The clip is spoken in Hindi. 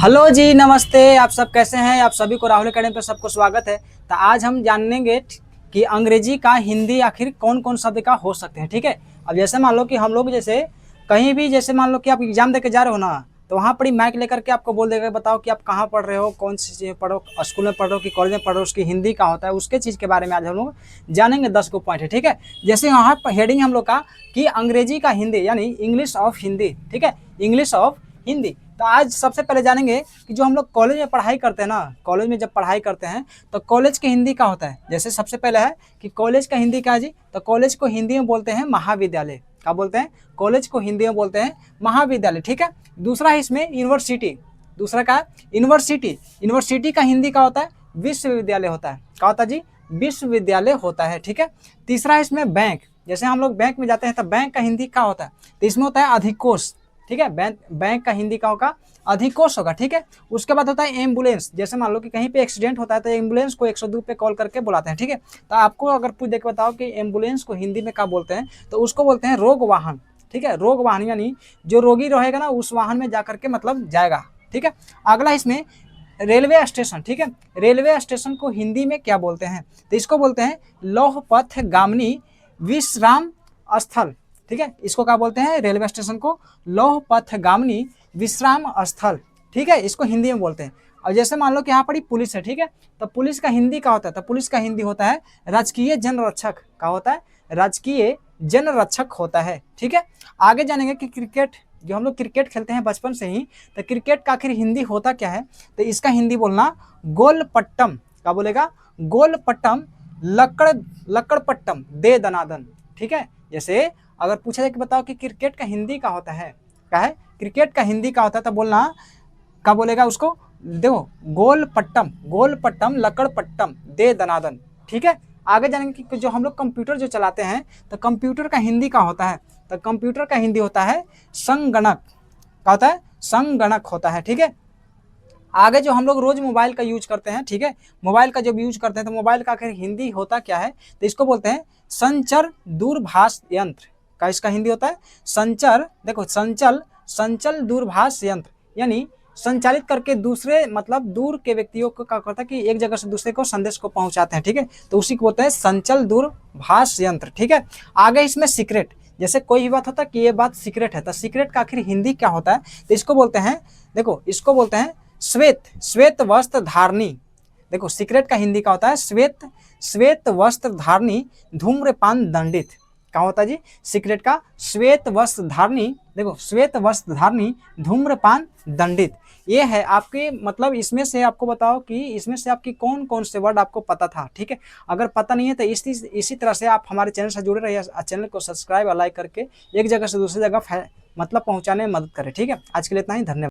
हेलो जी, नमस्ते। आप सब कैसे हैं? आप सभी को राहुल अकेडमी पर सबको स्वागत है। तो आज हम जानेंगे कि अंग्रेजी का हिंदी आखिर कौन कौन शब्द का हो सकते हैं। ठीक है। अब जैसे मान लो कि हम लोग जैसे कहीं भी, जैसे मान लो कि आप एग्जाम देके जा रहे हो ना, तो वहाँ पर ही माइक लेकर के आपको बोल देगा, बताओ कि आप कहाँ पढ़ रहे हो, कौन सी चीज़ पढ़ो, स्कूल में पढ़ रहे हो कि कॉलेज में पढ़ रहे हो, उसकी हिंदी का होता है, उसके चीज़ के बारे में आज हम लोग जानेंगे। 10 को पॉइंट है। ठीक है। जैसे यहाँ पर हेडिंग हम लोग का कि अंग्रेजी का हिंदी यानी इंग्लिश ऑफ हिंदी। ठीक है, इंग्लिश ऑफ हिंदी। तो आज सबसे पहले जानेंगे कि जो हम लोग कॉलेज में पढ़ाई करते हैं ना, कॉलेज में जब पढ़ाई करते हैं तो कॉलेज की हिंदी क्या होता है। जैसे सबसे पहले है कि कॉलेज का हिंदी क्या है जी, तो कॉलेज को हिंदी में बोलते हैं महाविद्यालय। क्या बोलते हैं? कॉलेज को हिंदी में बोलते हैं महाविद्यालय। ठीक है। दूसरा है इसमें यूनिवर्सिटी। दूसरा क्या है? यूनिवर्सिटी। यूनिवर्सिटी का हिंदी क्या होता है? विश्वविद्यालय होता है। क्या होता है जी? विश्वविद्यालय होता है। ठीक है। तीसरा है इसमें बैंक। जैसे हम लोग बैंक में जाते हैं तो बैंक का हिंदी क्या होता है? तो इसमें होता है अधिकोष। ठीक है। बैंक का हिंदी का होगा अधिकोष होगा। ठीक है। उसके बाद होता है एम्बुलेंस। जैसे मान लो कि कहीं पे एक्सीडेंट होता है तो एम्बुलेंस को 102 पे कॉल करके बुलाते हैं। ठीक है। तो आपको अगर पूछ दे के बताओ कि एम्बुलेंस को हिंदी में क्या बोलते हैं, तो उसको बोलते हैं रोग वाहन। ठीक है। रोग वाहन यानी जो रोगी रहेगा ना उस वाहन में जाकर के मतलब जाएगा। ठीक है। अगला इसमें रेलवे स्टेशन। ठीक है। रेलवे स्टेशन को हिंदी में क्या बोलते हैं? तो इसको बोलते हैं लौह पथ गामिनी विश्राम स्थल। ठीक है। इसको क्या बोलते हैं? रेलवे स्टेशन को लौह पथ गामिनी विश्राम स्थल। ठीक है। इसको हिंदी में बोलते हैं। और जैसे मान लो कि यहाँ पर ही पुलिस है। ठीक है। तो पुलिस का हिंदी क्या होता है? तो पुलिस का हिंदी होता है राजकीय जनरक्षक। क्या होता है? राजकीय जनरक्षक होता है। ठीक है। आगे जानेंगे कि क्रिकेट, जो हम लोग क्रिकेट खेलते हैं बचपन से ही, तो क्रिकेट का आखिर हिंदी होता क्या है? तो इसका हिंदी बोलना गोलपट्टम। क्या बोलेगा? गोलपट्टम लक्कड़पट्टम दे दनादन। ठीक है। जैसे अगर पूछा जाए कि बताओ कि क्रिकेट का हिंदी क्या होता है, क्या है? क्रिकेट का हिंदी क्या होता है, तो बोलना क्या बोलेगा उसको? देखो, गोलपट्टम लक्कड़पट्टम दे दनादन। ठीक है। आगे जानेंगे कि जो हम लोग कंप्यूटर जो चलाते हैं तो कंप्यूटर का हिंदी क्या होता है? तो कंप्यूटर का हिंदी होता है संगणक। क्या होता है? संगणक होता है। ठीक है। आगे जो हम लोग रोज मोबाइल का यूज करते हैं, ठीक है, मोबाइल का जब यूज करते हैं तो मोबाइल का आखिर हिंदी होता क्या है? तो इसको बोलते हैं संचर दूरभाष यंत्र। का इसका हिंदी होता है संचर, देखो संचल दूरभाष यंत्र, यानी संचालित करके दूसरे मतलब दूर के व्यक्तियों को क्या करता है कि एक जगह से दूसरे को संदेश को पहुंचाते हैं। ठीक है। तो उसी को बोलते हैं संचल दूरभाष यंत्र। ठीक है। आगे इसमें सीक्रेट। जैसे कोई भी बात होता है कि ये बात सीक्रेट है, तो सीक्रेट का आखिर हिंदी क्या होता है? तो इसको बोलते हैं, देखो इसको बोलते हैं श्वेत वस्त्र धारणी। देखो सीक्रेट का हिंदी क्या होता है? श्वेत वस्त्र धारणी धूम्रपान दंडित। क्या होता है जी? सीक्रेट का श्वेत वस्त्र धारणी, देखो श्वेत वस्त्र धारणी धूम्रपान दंडित। ये है आपके मतलब इसमें से आपको बताओ कि इसमें से आपकी कौन कौन से वर्ड आपको पता था। ठीक है। अगर पता नहीं है तो इसी तरह से आप हमारे चैनल से जुड़े रहिए। चैनल को सब्सक्राइब और लाइक करके एक जगह से दूसरी जगह मतलब पहुंचाने में मदद करें। ठीक है। आज के लिए इतना ही। धन्यवाद।